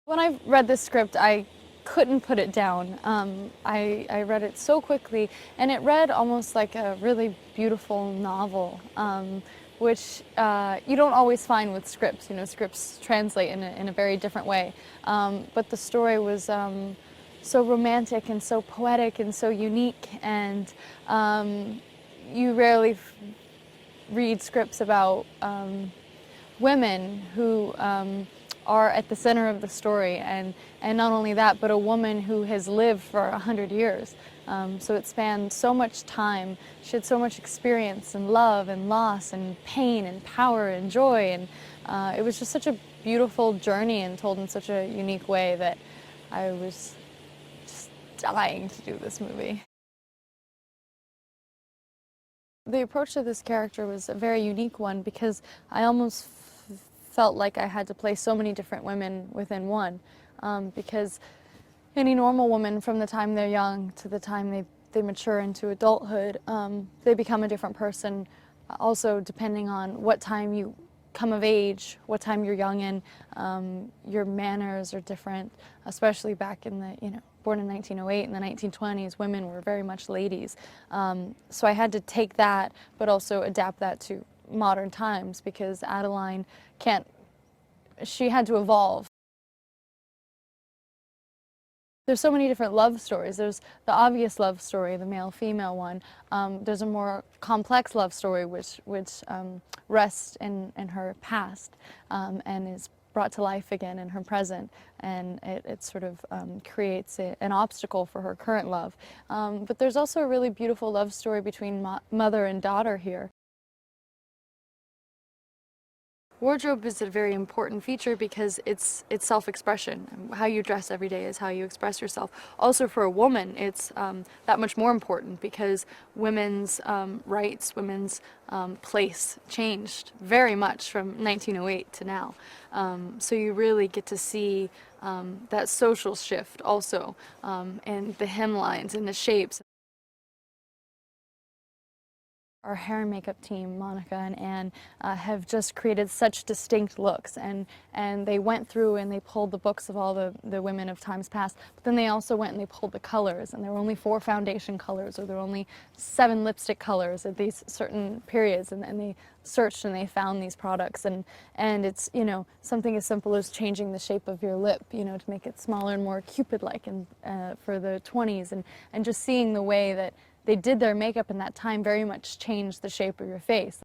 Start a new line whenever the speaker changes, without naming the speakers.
When I read this script, I couldn't put it down. I read it so quickly, and it read almost like a really beautiful novel, which you don't always find with scripts. You know, scripts translate in a very different way. But the story was so romantic and so poetic and so unique, and you rarely read scripts about women who are at the center of the story, and not only that, but a woman who has lived for 100 years. So it spanned so much time. She had so much experience and love and loss and pain and power and joy, and it was just such a beautiful journey and told in such a unique way that I was just dying to do this movie. The approach to this character was a very unique one because I almost felt like I had to play so many different women within one. Because any normal woman, from the time they're young to the time they mature into adulthood, they become a different person. Also, depending on what time you come of age, what time you're young in, your manners are different, especially back in the, born in 1908, in the 1920s, women were very much ladies. So I had to take that, but also adapt that to modern times, because Adeline she had to evolve. There's so many different love stories. There's the obvious love story, the male-female one. There's a more complex love story which rests in her past and is brought to life again in her present, and it sort of creates an obstacle for her current love. But there's also a really beautiful love story between mother and daughter here. Wardrobe is a very important feature because it's self-expression. How you dress every day is how you express yourself. Also for a woman, it's that much more important because women's rights, women's place changed very much from 1908 to now. So you really get to see that social shift also, and the hemlines and the shapes. Our hair and makeup team, Monica and Anne, have just created such distinct looks, and they went through and they pulled the books of all the women of times past, but then they also went and they pulled the colors, and there were only 4 foundation colors, or there were only 7 lipstick colors at these certain periods, and they searched and they found these products, and it's, something as simple as changing the shape of your lip, to make it smaller and more Cupid-like, and for the 20s, and just seeing the way that they did their makeup in that time very much changed the shape of your face.